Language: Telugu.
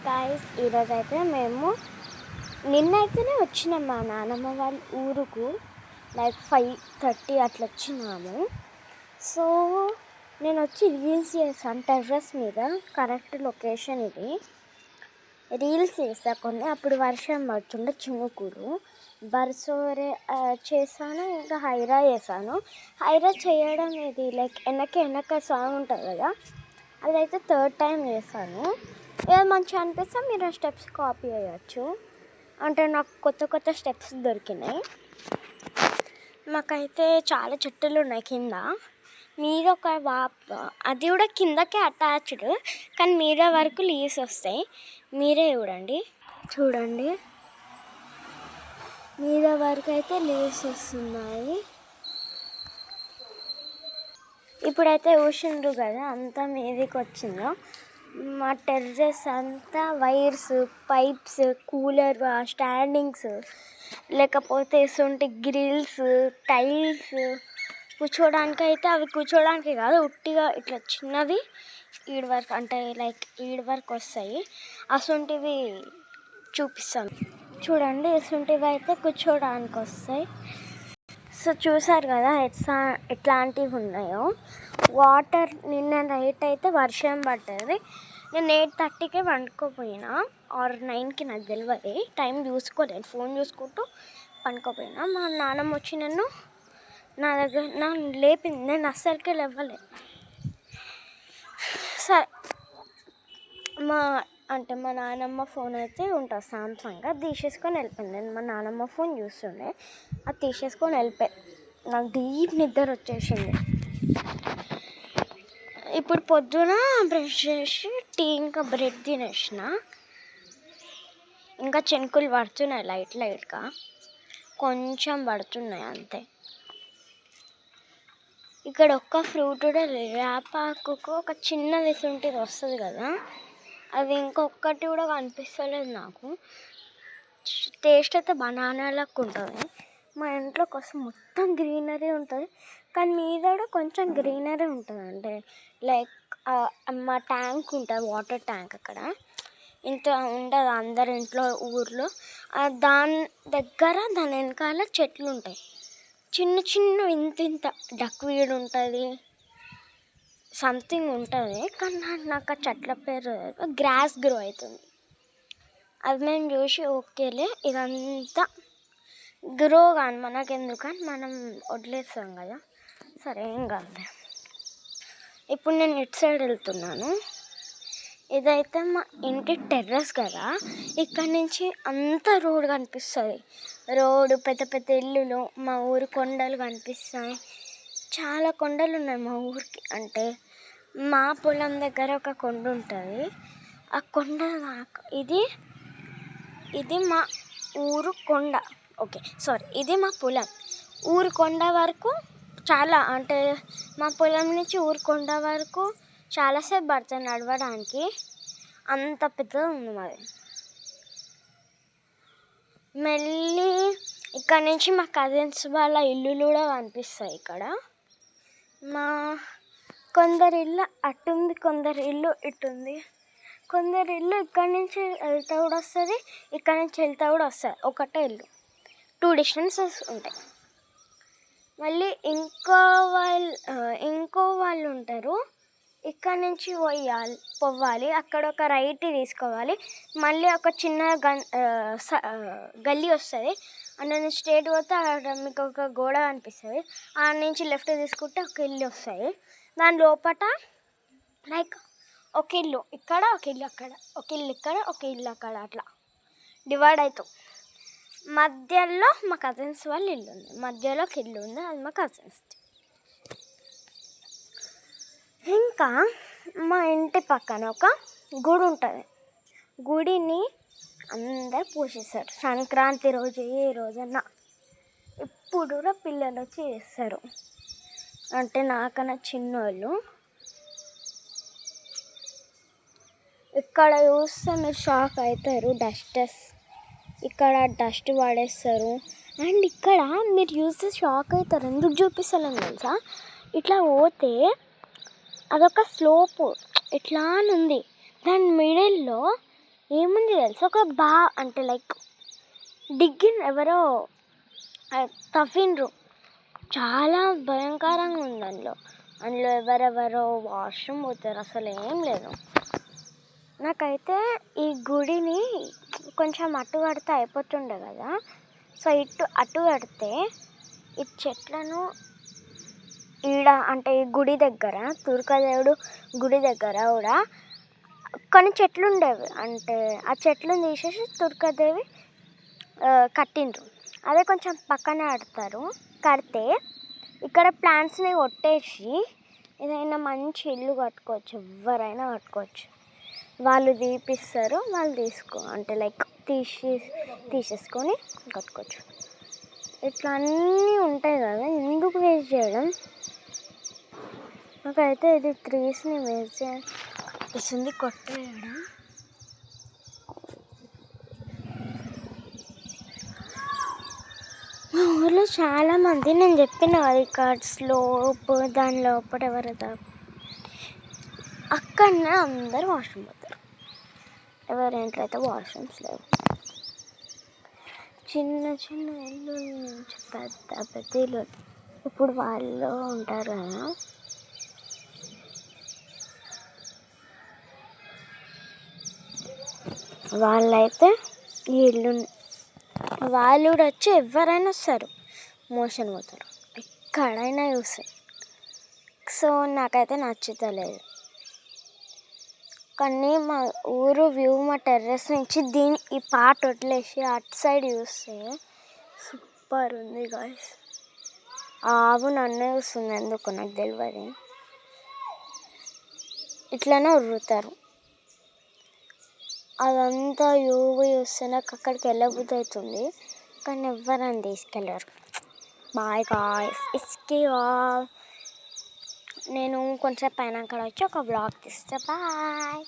గాయస్ ఈరోజైతే మేము నిన్నైతేనే వచ్చినాం మా నాన్నమ్మ వాళ్ళ ఊరుకు. లైక్ 5:30 అట్లా వచ్చినాము. సో నేను వచ్చి రీల్స్ చేశాను టెర్రస్ మీద. కరెక్ట్ లొకేషన్ ఇది. రీల్స్ చేసా కొన్ని. అప్పుడు వర్షం పడుతుండే చినుకులు. బర్సోరే చేశాను, ఇంకా హైరా చేశాను. హైరా చేయడం ఇది లైక్ వెనక సాంగ్ ఉంటుంది కదా, అదైతే 3rd టైం చేశాను. ఏదో మంచిగా అనిపిస్తే మీరు ఆ స్టెప్స్ కాపీ చేయొచ్చు. అంటే నాకు కొత్త స్టెప్స్ దొరికినాయి. మాకైతే చాలా చెట్టులు ఉన్నాయి కింద. మీద ఒక అది కూడా కిందకే అటాచ్డ్, కానీ మీద వరకు లీవ్స్ వస్తాయి. మీరే చూడండి మీద వరకు అయితే లీవ్స్ వస్తున్నాయి. ఇప్పుడైతే చూసిండ్రు కదా అంతా మీదకి వచ్చిందో. మా టెర్రస్ అంతా వైర్స్, పైప్స్, కూలర్ స్టాండింగ్స్, లేకపోతే ఇసుంటి గ్రిల్స్, టైల్స్ కూర్చోడానికి అయితే అవి కూర్చోడానికి కాదు, ఉట్టిగా ఇట్లా చిన్నవి ఈడి వరకు, అంటే లైక్ ఈడి వరకు వస్తాయి. అసొంటివి చూపిస్తాను చూడండి. ఇసుంటివి అయితే కూర్చోడానికి వస్తాయి. సో చూసారు కదా ఎట్లాంటివి ఉన్నాయో. వాటర్ నిన్న నైట్ అయితే వర్షం పడ్డది. నేను 8:30కే వండుకోపోయినా, ఆర్ 9కి, నాకు తెలియదు. టైం చూసుకోలేదు, ఫోన్ చూసుకుంటూ పండుకోపోయినా. మా నాన్నమ్మ వచ్చి నన్ను లేపింది. నేను అస్సలకే లేవలే. సరే, మా నాన్నమ్మ ఫోన్ అయితే ఉంటుంది సామ్సంగ్, అది తీసేసుకొని వెళ్ళిపోయింది. నేను మా నాన్నమ్మ ఫోన్ చూస్తుండే, అది తీసేసుకొని వెళ్ళిపోయి నాకు డీప్ నిద్ర వచ్చేసింది. ఇప్పుడు పొద్దున బ్రష్ చేసి టీ ఇంకా బ్రెడ్ తినేసిన. ఇంకా చెనుకులు పడుతున్నాయి లైట్గా, కొంచెం పడుతున్నాయి అంతే. ఇక్కడ ఒక్క ఫ్రూట్ కూడా లేదు. వేపాకుకు ఒక చిన్న విసుంటిది వస్తుంది కదా, అది ఇంకొకటి కూడా కనిపిస్తలేదు నాకు. టేస్ట్ అయితే బనానా లెక్క ఉంటుంది. మా ఇంట్లో కోసం మొత్తం గ్రీనరీ ఉంటుంది, కానీ మీద కూడా కొంచెం గ్రీనరీ ఉంటుంది. అంటే లైక్ మా ట్యాంక్ ఉంటుంది, వాటర్ ట్యాంక్. అక్కడ ఇంత ఉండదు అందరి ఇంట్లో ఊర్లో. దాని దగ్గర దాని వెనకాల చెట్లు ఉంటాయి, చిన్న ఇంత డక్వీడ్ ఉంటుంది, సంథింగ్ ఉంటుంది. కానీ నాకు ఆ చెట్ల పేరు గ్రాస్ గ్రో అవుతుంది. అది మేము చూసి ఓకేలే ఇదంతా గ్రో కానీ మనకెందుకని మనం వదిలేస్తాం కదా, సరే ఏం కాదు. ఇప్పుడు నేను ఇటు సైడ్ వెళ్తున్నాను. ఇదైతే మా ఇంటి టెర్రస్ కదా, ఇక్కడ నుంచి అంతా రోడ్ కనిపిస్తుంది. రోడ్డు, పెద్ద ఇల్లులు, మా ఊరు కొండలు కనిపిస్తాయి. చాలా కొండలు ఉన్నాయి మా ఊరికి. అంటే మా పొలం దగ్గర ఒక కొండ ఉంటుంది. ఆ కొండ ఇది మా ఊరు కొండ. ఓకే సారీ, ఇది మా పొలం. ఊరు కొండ వరకు చాలా, అంటే మా పొలం నుంచి ఊరు కొండ వరకు చాలాసేపు పడుతుంది నడవడానికి. అంత పెద్దగా ఉంది మాది. మళ్ళీ ఇక్కడ నుంచి మా కజిన్స్ వాళ్ళ ఇల్లులు కూడా కనిపిస్తాయి. ఇక్కడ మా కొందరి ఇల్లు అటుంది, కొందరి ఇల్లు ఇటుంది. కొందరి ఇల్లు ఇక్కడ నుంచి వెళ్తా కూడా వస్తుంది, ఇక్కడ నుంచి వెళ్తా కూడా వస్తుంది. ఒకటే ఇల్లు, 2 డిస్టెన్సెస్ ఉంటాయి. మళ్ళీ ఇంకో వాళ్ళు ఉంటారు. ఇక్కడ నుంచి పోవాలి, అక్కడ ఒక రైట్ తీసుకోవాలి. మళ్ళీ ఒక చిన్న గల్లీ వస్తుంది. అందులో నుంచి స్ట్రేట్ పోతే అక్కడ మీకు ఒక గోడ కనిపిస్తుంది. ఆ నుంచి లెఫ్ట్ తీసుకుంటే ఒక ఇల్లు వస్తుంది. దాని లోపల లైక్ ఒక ఇల్లు ఇక్కడ, ఒక ఇల్లు అక్కడ, ఒక ఇల్లు ఇక్కడ, ఒక ఇల్లు అక్కడ, అట్లా డివైడ్ అవుతాం. మధ్యలో మా కజిన్స్ వాళ్ళ ఇల్లు ఉంది. మధ్యలో ఒక ఇల్లు ఉంది, అది మా కజిన్స్. ఇంకా మా ఇంటి పక్కన ఒక గుడి ఉంటుంది. గుడిని అందరు పూజిస్తారు. సంక్రాంతి రోజు, ఏ రోజన్నా ఇప్పుడు కూడా పిల్లలు వచ్చి చేస్తారు. అంటే నాకన్నా చిన్నోళ్ళు. ఇక్కడ చూస్తే మీరు షాక్ అవుతారు. ఇక్కడ డస్ట్ పడేస్తారు. అండ్ ఇక్కడ మీరు చూస్తే షాక్ అవుతారు. ఎందుకు చూపిస్తాను తెలుసా? ఇట్లా పోతే అదొక స్లోపు ఇట్లా ఉంది. దాని మిడిల్లో ఏముంది తెలుసు, ఒక అంటే లైక్ ఎవరో తవ్విండ్రు. చాలా భయంకరంగా ఉంది అందులో ఎవరెవరో వాష్రూమ్ పోతారు, అసలు ఏం లేదు. నాకైతే ఈ గుడిని కొంచెం అటు కడితే అయిపోతుండే కదా, సో అటు కడితే ఈ చెట్లను అంటే ఈ గుడి దగ్గర, దుర్గాదేవుడు గుడి దగ్గర కూడా కొన్ని చెట్లు ఉండేవి. అంటే ఆ చెట్లను తీసేసి దుర్గాదేవి కట్టిండ్రు. అదే కొంచెం పక్కన కడితే ఇక్కడ ప్లాంట్స్ని కొట్టేసి ఏదైనా మంచి ఇల్లు కట్టుకోవచ్చు, ఎవరైనా కట్టుకోవచ్చు. వాళ్ళు తీపిస్తారు, వాళ్ళు అంటే లైక్ తీసేసుకొని కట్టుకోవచ్చు. ఇట్లా అన్నీ ఉంటాయి కదా, ఎందుకు వేస్ట్ చేయడం. నాకైతే ఇది ట్రీస్ని వేస్ట్ చేస్తుంది, కొట్టేయడం. మా ఊర్లో చాలామంది, నేను చెప్పిన అది దాని లోపల ఎవరైతే అక్కడనే అందరూ వాష్రూమ్ పోతారు. ఎవరి ఇంట్లో అయితే వాష్రూమ్స్ లేవు. చిన్న చిన్న ఇల్లు నుంచి పెద్ద పెద్ద ఇల్లు, ఇప్పుడు వాళ్ళు ఉంటారు కదా, వాళ్ళైతే ఈ ఇల్లు వాళ్ళు కూడా వచ్చి ఎవరైనా వస్తారు, మోషన్ పోతారు, ఎక్కడైనా చూస్తారు. సో నాకైతే నచ్చుతలేదు. కానీ మా ఊరు వ్యూ మా టెర్రస్ నుంచి ఈ పార్ట్ వదిలేసి అటు సైడ్ చూస్తే సూపర్ ఉంది గాయ్స్. ఆవు నన్నే చూస్తుంది, ఎందుకు నాకు తెలియదు. ఇట్లనే ఉరుతారు. అదంతా చూస్తే నాకు అక్కడికి వెళ్ళబుద్ధి అవుతుంది, కానీ ఎవరైనా తీసుకెళ్ళారు. బాయ్ గాయ్స్, ఇస్కి నేను కొంచెం పైన అక్కడ వచ్చి ఒక వ్లాగ్ తీస్తా. బాయ్.